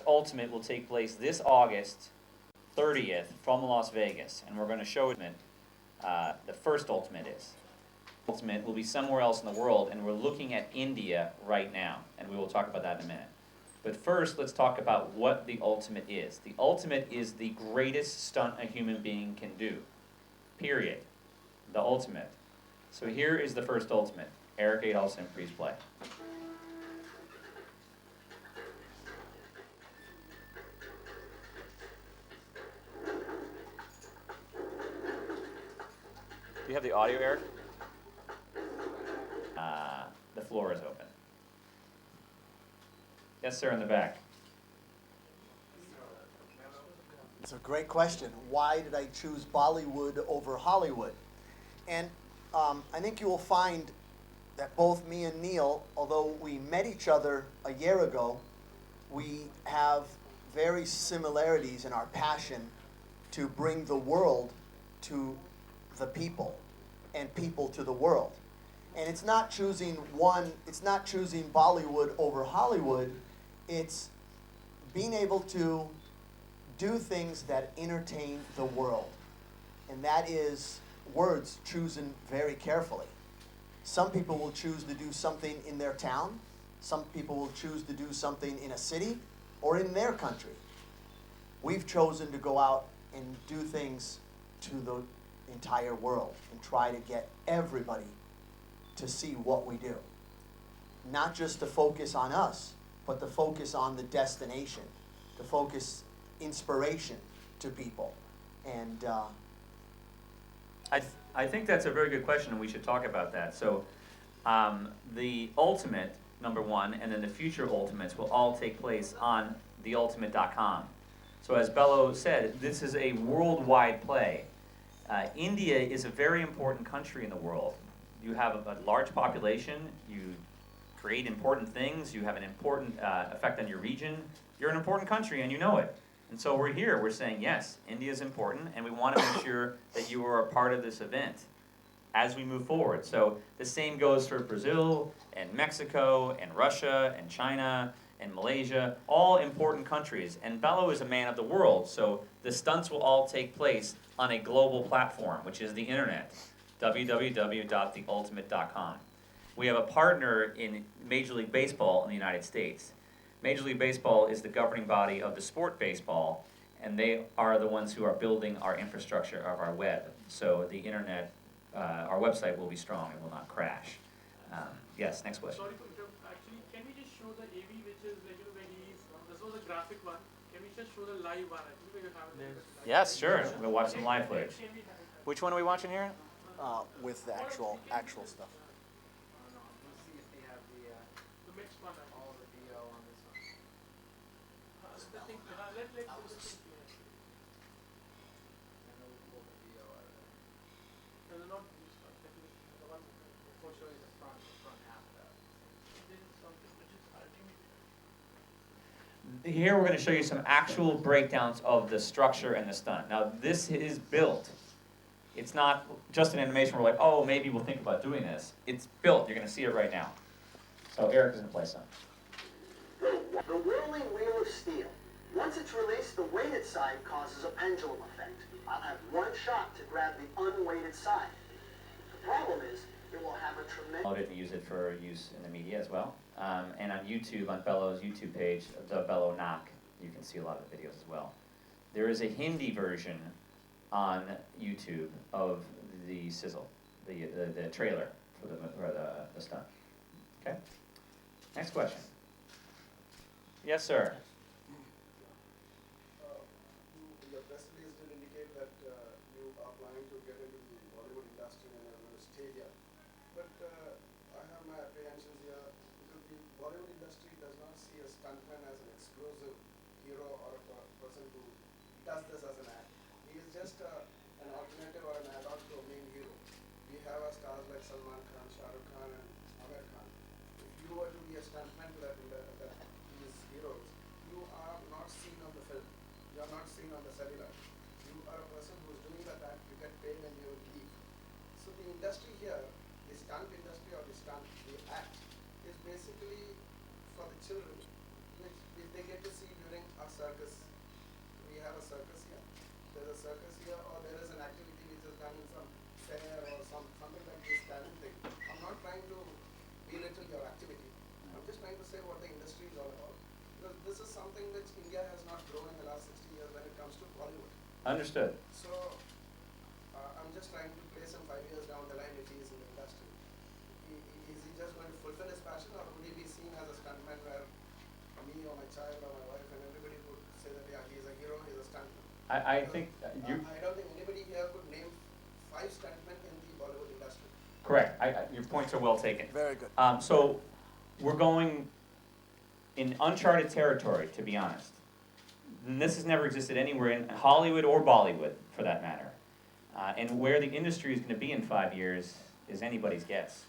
Ultimate will take place this August 30th from Las Vegas, and we're going to show it. The first Ultimate is. Ultimate will be somewhere else in the world, and we're looking at India right now, and we will talk about that in a minute. But first, let's talk about what the Ultimate is. The Ultimate is the greatest stunt a human being can do. Period. The Ultimate. So here is the first Ultimate. Erik Adolphson, please play. Do you have the audio, Erik? The floor is open. Yes, sir, in the back. It's a great question. Why did I choose Bollywood over Hollywood? And I think you will find that both me and Neil, although we met each other a year ago, we have very similarities in our passion to bring the world to the people and people to the world. And it's not choosing one, it's not choosing Bollywood over Hollywood, it's being able to do things that entertain the world. And that is words chosen very carefully. Some people will choose to do something in their town. Some people will choose to do something in a city or in their country. We've chosen to go out and do things to the entire world and try to get everybody to see what we do. Not just to focus on us, but to focus on the destination, to focus inspiration to people. And I think that's a very good question, and we should talk about that. So the Ultimate, number one, and then the future Ultimates will all take place on theultimate.com. So as Bello said, this is a worldwide play. India is a very important country in the world. You have a large population, you create important things, you have an important effect on your region. You're an important country and you know it. And so we're here, we're saying, yes, India is important, and we want to make sure that you are a part of this event as we move forward. So the same goes for Brazil, and Mexico, and Russia, and China, and Malaysia, all important countries. And Bello is a man of the world, so the stunts will all take place on a global platform, which is the internet, www.theultimate.com. We have a partner in Major League Baseball in the United States. Major League Baseball is the governing body of the sport baseball, and they are the ones who are building our infrastructure of our web. So the internet, our website will be strong and will not crash. Yes, next question. Sorry for interrupting. Actually, can we just show the AV, which is like where he's, this was a graphic one. Can we just show the live one? I think we can have it. Yes, sure. We'll watch some live footage. Which one are we watching here? with the actual stuff. We'll see if they have the mixed one. All the VO on this one. Let's the thing here. And then we'll pull the VO out of there. No, they're not these ones. The ones before showing the front half of that. This is something which is ultimate. Here we're going to show you some actual breakdowns of the structure and the stunt. Now this is built. It's not just an animation where we're like, oh, maybe we'll think about doing this. It's built. You're going to see it right now. So Erik is going to play some. The whirling wheel of steel. Once it's released, the weighted side causes a pendulum effect. I'll have one shot to grab the unweighted side. The problem is, it will have a tremendous... Download it and use it for use in the media as well. And on YouTube, on Bello's YouTube page, The Bello Knock, you can see a lot of the videos as well. There is a Hindi version on YouTube of the sizzle, the trailer for the stunt. Okay? Next question. Yes, sir. The press release did indicate that you are planning to get into the Bollywood industry and you're going to stay here. But I have my apprehensions here because the Bollywood industry does not see a stuntman as an exclusive hero or a person who does this as an act. He is just an alternative or an add-on to a main hero. We have our stars like Salman Khan, Shah Rukh Khan, and Aamir Khan. If you were to be a stuntman to these heroes, you are not seen on the film. You are not seen on the cellular. You are a person who is doing that act. You get paid and you leave. So the industry here, the stunt industry or the act, is basically for the children, which they get to see during a circus here, or there is an activity which is done in some fair or something like this talent thing. I'm not trying to belittle your activity. I'm just trying to say what the industry is all about. Because this is something which India has not grown in the last 60 years when it comes to Bollywood. Understood. So I'm just trying to place him 5 years down the line if he is in the industry. Is he just going to fulfill his passion, or would he be seen as a stuntman where me or my child or my wife and everybody would say that yeah, he's a hero, he's a stuntman? I think you. I don't think anybody here could name 5 stuntmen in the Bollywood industry. Correct. Your points are well taken. Very good. So we're going in uncharted territory, to be honest. And this has never existed anywhere in Hollywood or Bollywood, for that matter. And where the industry is going to be in 5 years is anybody's guess.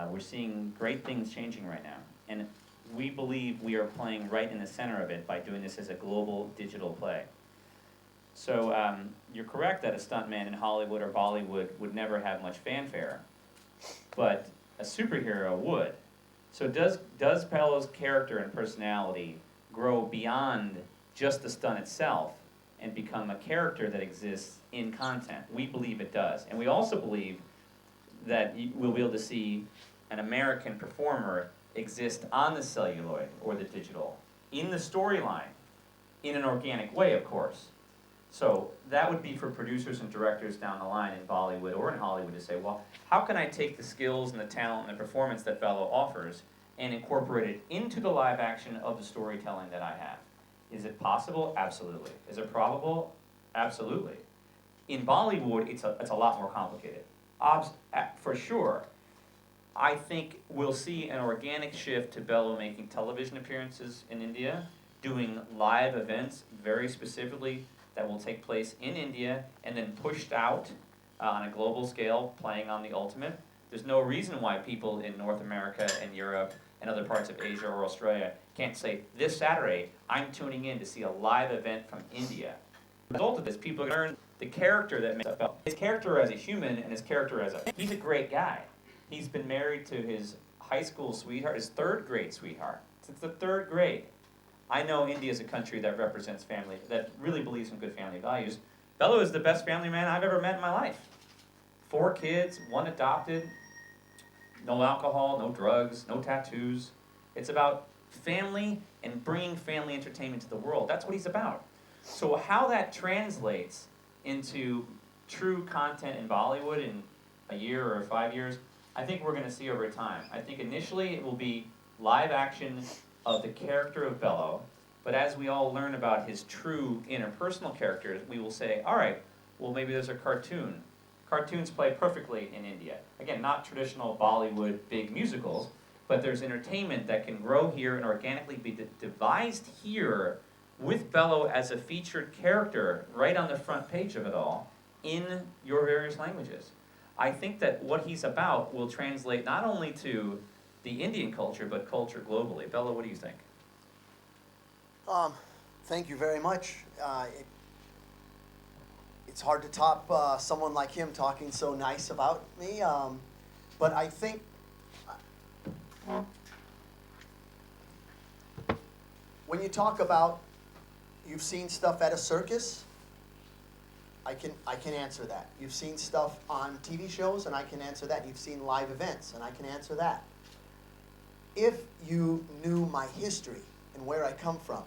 We're seeing great things changing right now. And we believe we are playing right in the center of it by doing this as a global digital play. So you're correct that a stuntman in Hollywood or Bollywood would never have much fanfare, but a superhero would. So does Bello's character and personality grow beyond just the stunt itself and become a character that exists in content? We believe it does. And we also believe that we'll be able to see an American performer exist on the celluloid or the digital, in the storyline, in an organic way, of course. So that would be for producers and directors down the line in Bollywood or in Hollywood to say, well, how can I take the skills and the talent and the performance that Bello offers and incorporate it into the live action of the storytelling that I have? Is it possible? Absolutely. Is it probable? Absolutely. In Bollywood, it's a lot more complicated. For sure, I think we'll see an organic shift to Bello making television appearances in India, doing live events very specifically that will take place in India and then pushed out on a global scale, playing on the Ultimate. There's no reason why people in North America and Europe and other parts of Asia or Australia can't say, this Saturday, I'm tuning in to see a live event from India. The result of this, people learn the character that makes up Bello. His character as a human and his character as he's a great guy. He's been married to his high school sweetheart, his 3rd grade sweetheart, since the 3rd grade. I know India is a country that represents family, that really believes in good family values. Bello is the best family man I've ever met in my life. 4 kids, 1 adopted, no alcohol, no drugs, no tattoos. It's about family and bringing family entertainment to the world. That's what he's about. So how that translates into true content in Bollywood in a year or 5 years, I think we're going to see over time. I think initially it will be live action of the character of Bello, but as we all learn about his true interpersonal characters, we will say, all right, well maybe there's a cartoon. Cartoons play perfectly in India. Again, not traditional Bollywood big musicals, but there's entertainment that can grow here and organically be devised here with Bello as a featured character right on the front page of it all in your various languages. I think that what he's about will translate not only to the Indian culture, but culture globally. Bello, what do you think? Thank you very much. It's hard to top someone like him talking so nice about me, but I think when you talk about you've seen stuff at a circus, I can answer that. You've seen stuff on TV shows, and I can answer that. You've seen live events, and I can answer that. If you knew my history and where I come from,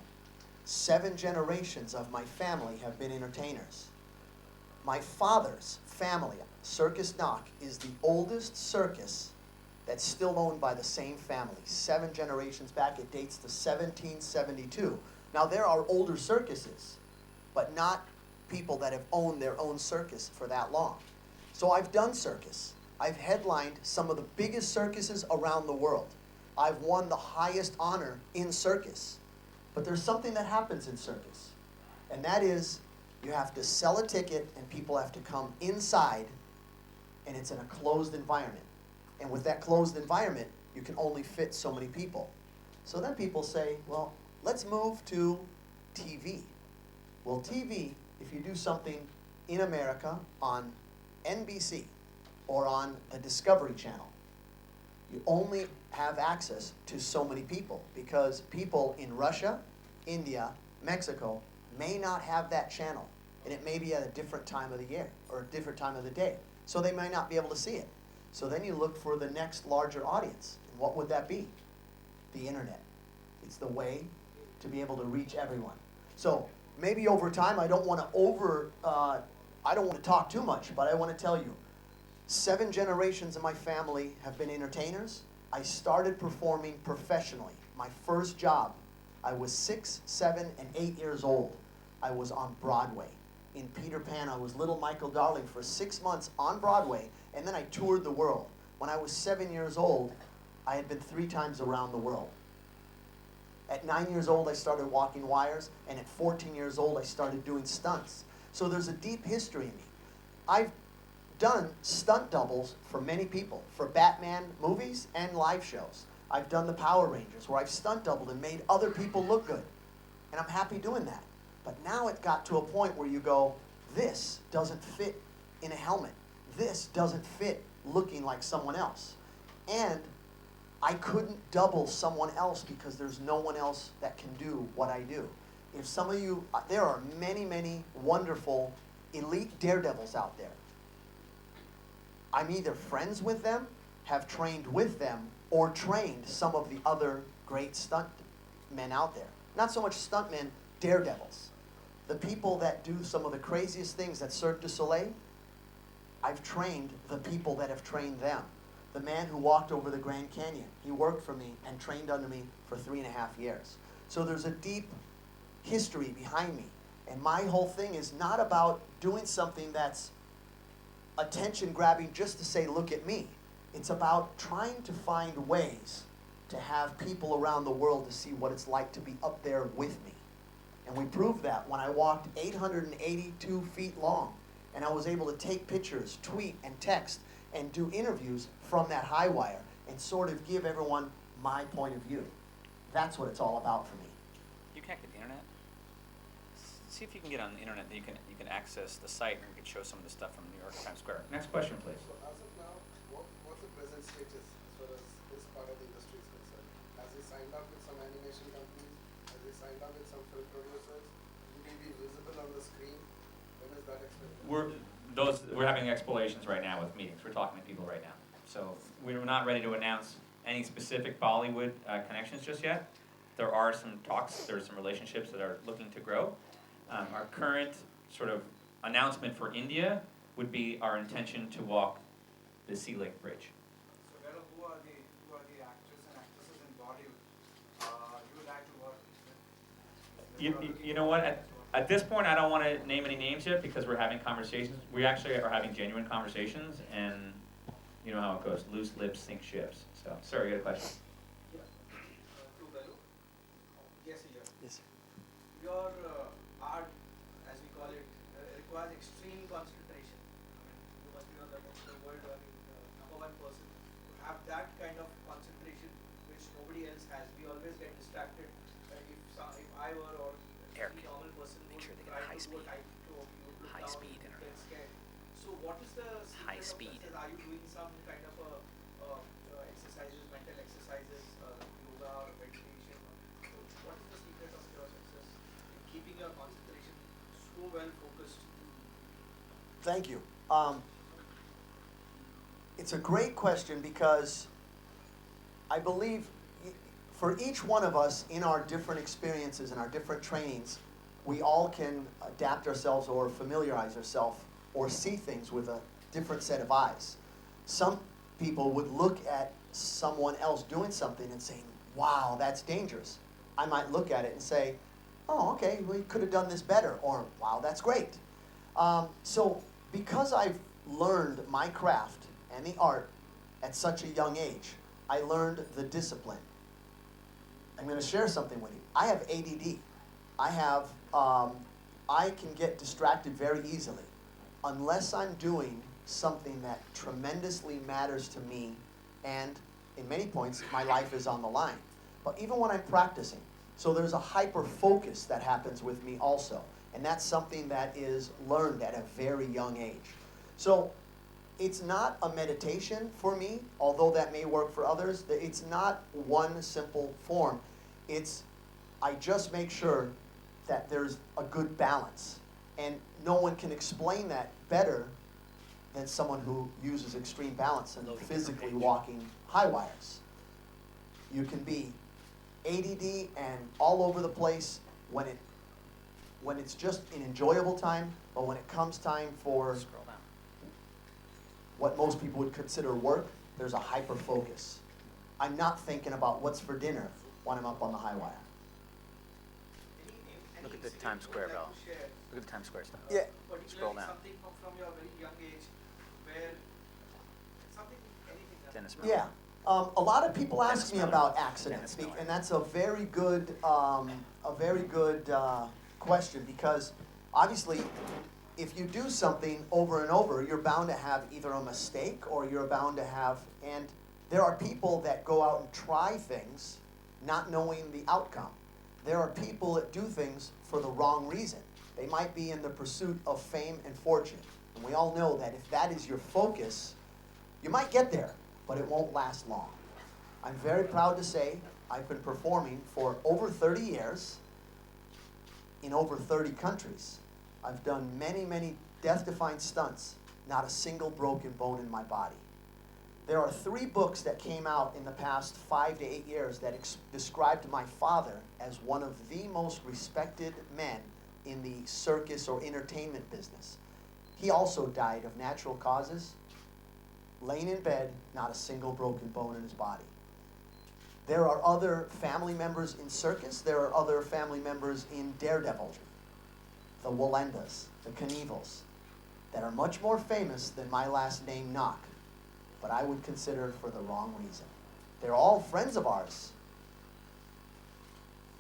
7 generations of my family have been entertainers. My father's family, Circus Knock, is the oldest circus that's still owned by the same family. 7 generations back, it dates to 1772. Now there are older circuses, but not people that have owned their own circus for that long. So I've done circus. I've headlined some of the biggest circuses around the world. I've won the highest honor in circus. But there's something that happens in circus, and that is you have to sell a ticket and people have to come inside, and it's in a closed environment. And with that closed environment, you can only fit so many people. So then people say, well, let's move to TV. Well, TV, if you do something in America on NBC or on the Discovery Channel, you only have access to so many people because people in Russia, India, Mexico may not have that channel. and it may be at a different time of the year or a different time of the day. So they might not be able to see it. So then you look for the next larger audience. And what would that be? The internet. It's the way to be able to reach everyone. So maybe over time, I don't want to talk too much, but I want to tell you, 7 generations of my family have been entertainers. I started performing professionally. My first job, I was 6, 7, and 8 years old. I was on Broadway. In Peter Pan, I was little Michael Darling for 6 months on Broadway, and then I toured the world. When I was 7 years old, I had been 3 times around the world. At 9 years old, I started walking wires, and at 14 years old, I started doing stunts. So there's a deep history in me. I've done stunt doubles for many people, for Batman movies and live shows. I've done the Power Rangers, where I've stunt doubled and made other people look good. And I'm happy doing that. But now it got to a point where you go, this doesn't fit in a helmet. This doesn't fit looking like someone else. And I couldn't double someone else because there's no one else that can do what I do. If some of you, there are many, many wonderful elite daredevils out there. I'm either friends with them, have trained with them, or trained some of the other great stunt men out there. Not so much stuntmen, daredevils. The people that do some of the craziest things at Cirque du Soleil, I've trained the people that have trained them. The man who walked over the Grand Canyon, he worked for me and trained under me for 3.5 years. So there's a deep history behind me. And my whole thing is not about doing something that's attention grabbing just to say, look at me. It's about trying to find ways to have people around the world to see what it's like to be up there with me. And we proved that when I walked 882 feet long, and I was able to take pictures, tweet, and text, and do interviews from that high wire, and sort of give everyone my point of view. That's what it's all about for me. You connect to the internet? See if you can get on the internet, that you can access the site, and you can show some of the stuff from New York Times Square. Next question, please. So as of now, what's the present status as far as this part of the industry is concerned? Has he signed up with some animation companies? Has he signed up with some film producers? Will he be visible on the screen? When is that expected? We're having explorations right now with meetings. We're talking to people right now. So we're not ready to announce any specific Bollywood connections just yet. There are some talks, there are some relationships that are looking to grow. Our current sort of announcement for India would be our intention to walk the Sea Lake Bridge. So, who are the actors and actresses in Bollywood you would like to work with? You know what? At this point, I don't want to name any names yet because we're having conversations. We actually are having genuine conversations, and you know how it goes. Loose lips sink ships. So, sir, you got a question? Yeah. To Belu. Yes, yes. Yes, sir. Your art, as we call it, requires extreme concentration. You must be the world #1 person to have that kind of concentration, which nobody else has. We always get distracted. If I were or Eric, any normal person make would sure they get try high to do speed. a type to you would look High down, speed you internet. get scared. So what is the High secret of speed. success? Are you doing some kind of exercises, mental exercises, yoga or meditation? So what is the secret of your success in keeping your concentration so well focused? Thank you. It's a great question because I believe for each one of us in our different experiences and our different trainings, we all can adapt ourselves or familiarize ourselves or see things with a different set of eyes. Some people would look at someone else doing something and saying, wow, that's dangerous. I might look at it and say, oh, okay, we could have done this better, or wow, that's great. So because I've learned my craft and the art at such a young age, I learned the discipline. I'm going to share something with you. I have ADD. I can get distracted very easily unless I'm doing something that tremendously matters to me, and in many points, my life is on the line. But even when I'm practicing, so there's a hyper focus that happens with me also, and that's something that is learned at a very young age. So it's not a meditation for me, although that may work for others. It's not one simple form. I just make sure that there's a good balance. And no one can explain that better than someone who uses extreme balance and physically walking high wires. You can be ADD and all over the place when it's just an enjoyable time, but when it comes time for Scroll down. what most people would consider work, there's a hyper focus. I'm not thinking about what's for dinner when I'm up on the high wire. Any Look at the incident Times you would Square, like Bella. to share, Look at the Times Square stuff. Yeah. Scroll particularly down. something from your very young age, where something, anything that. Dennis Miller. Yeah. A lot of people ask Dennis me Miller. about accidents, Dennis Miller. and that's a very good question, because obviously, if you do something over and over, you're bound to have either a mistake or you're bound to have, and there are people that go out and try things not knowing the outcome. There are people that do things for the wrong reason. They might be in the pursuit of fame and fortune. And we all know that if that is your focus, you might get there, but it won't last long. I'm very proud to say I've been performing for over 30 years in over 30 countries. I've done many, many death-defying stunts, not a single broken bone in my body. There are 3 books that came out in the past 5 to 8 years that described my father as one of the most respected men in the circus or entertainment business. He also died of natural causes, laying in bed, not a single broken bone in his body. There are other family members in circus, there are other family members in daredevilry, the Wallendas, the Knievels, that are much more famous than my last name, Knock, but I would consider for the wrong reason. They're all friends of ours,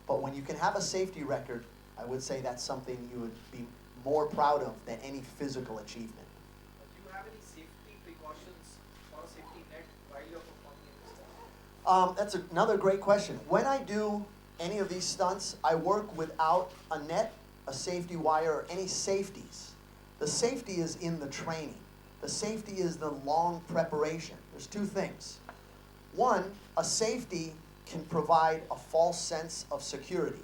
but when you can have a safety record, I would say that's something you would be more proud of than any physical achievement. Do you have any safety precautions or a safety net while you're performing in this stuff? That's another great question. When I do any of these stunts, I work without a net, a safety wire, or any safeties. The safety is in the training. The safety is the long preparation. There's 2 things. One, a safety can provide a false sense of security.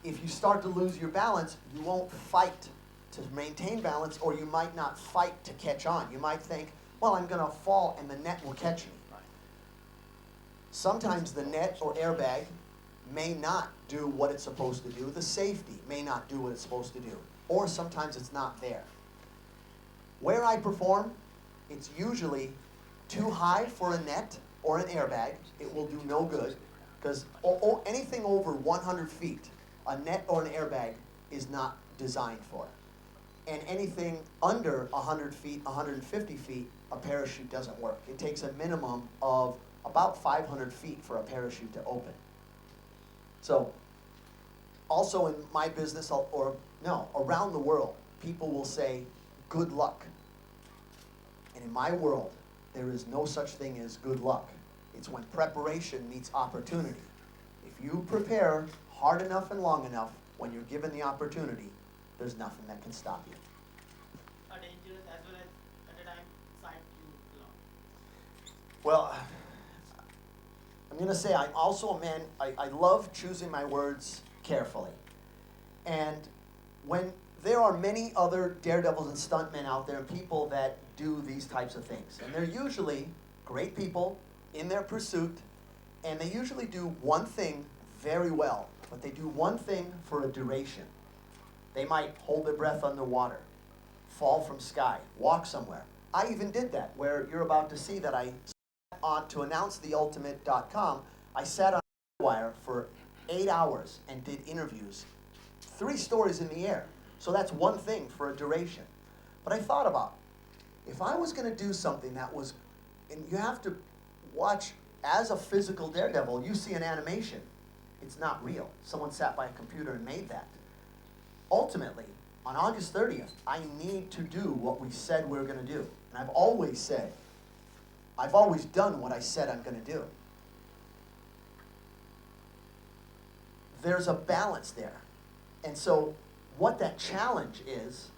If you start to lose your balance, you won't fight to maintain balance, or you might not fight to catch on. You might think, well, I'm going to fall and the net will catch me. Sometimes the net or airbag may not do what it's supposed to do. The safety may not do what it's supposed to do. Or sometimes it's not there. Where I perform, it's usually too high for a net or an airbag. It will do no good, because anything over 100 feet, a net or an airbag is not designed for. And anything under 100 feet, 150 feet, a parachute doesn't work. It takes a minimum of about 500 feet for a parachute to open. So, also in my business, around the world, people will say, good luck. And in my world, there is no such thing as good luck. It's when preparation meets opportunity. If you prepare hard enough and long enough, when you're given the opportunity, there's nothing that can stop you. A dangerous as well as at a time side you belong. Well, I'm going to say I'm also a man, I love choosing my words carefully. And when there are many other daredevils and stuntmen out there, and people that do these types of things. And they're usually great people in their pursuit, and they usually do one thing very well, but they do one thing for a duration. They might hold their breath underwater, fall from sky, walk somewhere. I even did that, where you're about to see that I sat on to announce theultimate.com. I sat on a wire for 8 hours and did interviews, 3 stories in the air. So that's one thing for a duration. But I thought about, if I was going to do something that was, and you have to watch, as a physical daredevil, you see an animation. It's not real. Someone sat by a computer and made that. Ultimately, on August 30th, I need to do what we said we were going to do. And I've always done what I said I'm going to do. There's a balance there. And so what that challenge is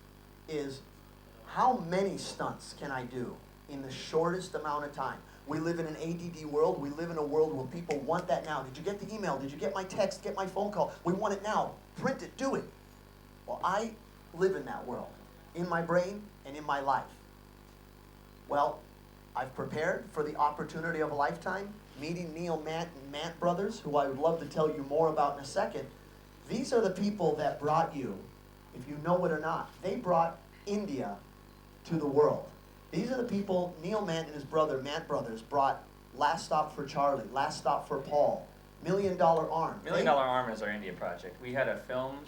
how many stunts can I do in the shortest amount of time? We live in an ADD world. We live in a world where people want that now. Did you get the email? Did you get my text? Get my phone call? We want it now. Print it. Do it. Well, I live in that world, in my brain and in my life. Well, I've prepared for the opportunity of a lifetime, meeting Neil Mant and Mant Brothers, who I would love to tell you more about in a second. These are the people that brought you, if you know it or not, they brought India to the world. These are the people, Neil Mant and his brother, Mant Brothers, brought Last Stop for Charlie, Last Stop for Paul, $1 Million Arm. Million Dollar Arm is our India project. We had a film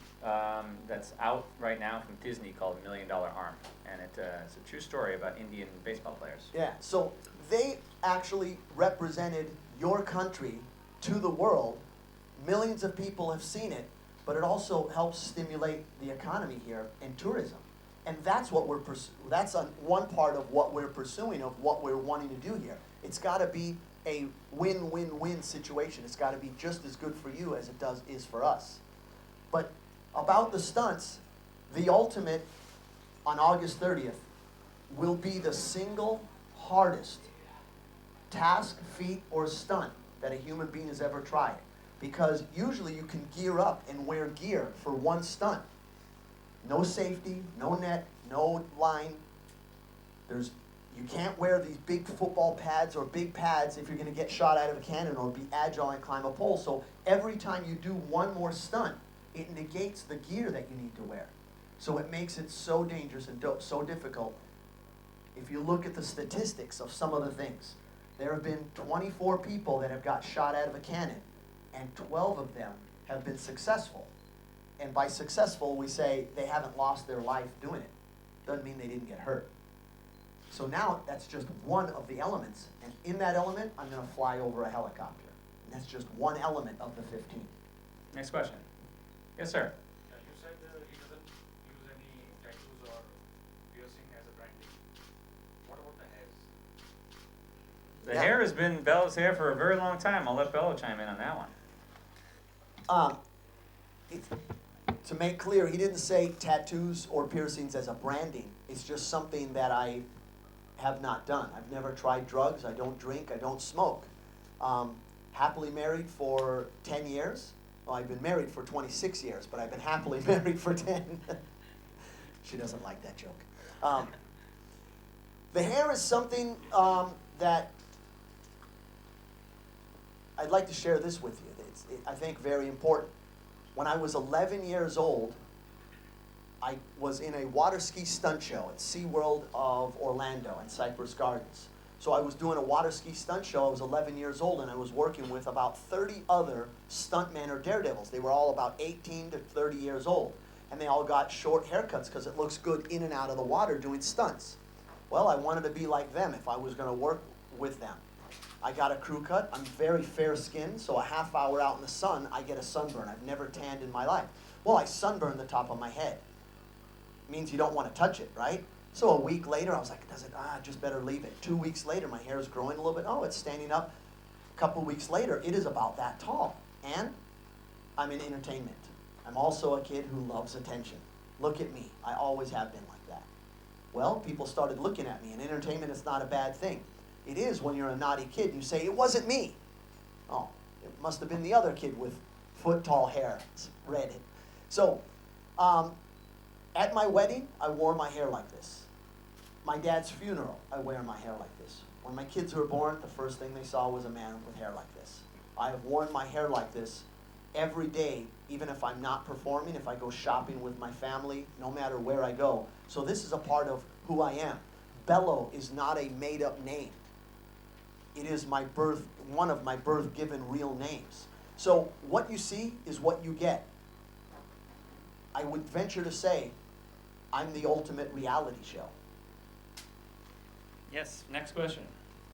that's out right now from Disney called $1 Million Arm, and it's a true story about Indian baseball players. Yeah, so they actually represented your country to the world. Millions of people have seen it, but it also helps stimulate the economy here and tourism. And that's what we're that's one part of what we're pursuing, of what we're wanting to do here. It's got to be a win-win-win situation. It's got to be just as good for you as it is for us. But about the stunts, the ultimate on August 30th will be the single hardest task, feat, or stunt that a human being has ever tried. Because usually you can gear up and wear gear for one stunt. No safety, no net, no line. You can't wear these big football pads or big pads if you're going to get shot out of a cannon or be agile and climb a pole. So every time you do one more stunt, it negates the gear that you need to wear. So it makes it so dangerous and so difficult. If you look at the statistics of some of the things, there have been 24 people that have got shot out of a cannon, and 12 of them have been successful. And by successful, we say they haven't lost their life doing it. Doesn't mean they didn't get hurt. So now that's just one of the elements. And in that element, I'm going to fly over a helicopter. And that's just one element of the 15. Next question. Yes, sir. You said he doesn't use any tattoos or piercing as a branding. What about the hairs? The Yeah. hair has been Bella's hair for a very long time. I'll let Bella chime in on that one. To make clear, he didn't say tattoos or piercings as a branding. It's just something that I have not done. I've never tried drugs. I don't drink. I don't smoke. Happily married for 10 years. Well, I've been married for 26 years, but I've been happily married for 10. She doesn't like that joke. The hair is something that I'd like to share this with you. It's, I think, very important. When I was 11 years old, I was in a water ski stunt show at SeaWorld of Orlando and Cypress Gardens. So I was doing a water ski stunt show. I was 11 years old, and I was working with about 30 other stuntmen or daredevils. They were all about 18 to 30 years old. And they all got short haircuts because it looks good in and out of the water doing stunts. Well, I wanted to be like them if I was going to work with them. I got a crew cut. I'm very fair-skinned, so a half hour out in the sun, I get a sunburn. I've never tanned in my life. Well, I sunburned the top of my head. Means you don't want to touch it, right? So a week later, I was like, just better leave it. 2 weeks later, my hair is growing a little bit. Oh, it's standing up. A couple weeks later, it is about that tall. And I'm in entertainment. I'm also a kid who loves attention. Look at me. I always have been like that. Well, people started looking at me, and entertainment is not a bad thing. It is when you're a naughty kid and you say, it wasn't me. Oh, it must have been the other kid with foot-tall hair. It's red. So, at my wedding, I wore my hair like this. My dad's funeral, I wear my hair like this. When my kids were born, the first thing they saw was a man with hair like this. I have worn my hair like this every day, even if I'm not performing, if I go shopping with my family, no matter where I go. So this is a part of who I am. Bello is not a made-up name. It is my one of my birth-given real names. So what you see is what you get. I would venture to say, I'm the ultimate reality show. Yes, next question.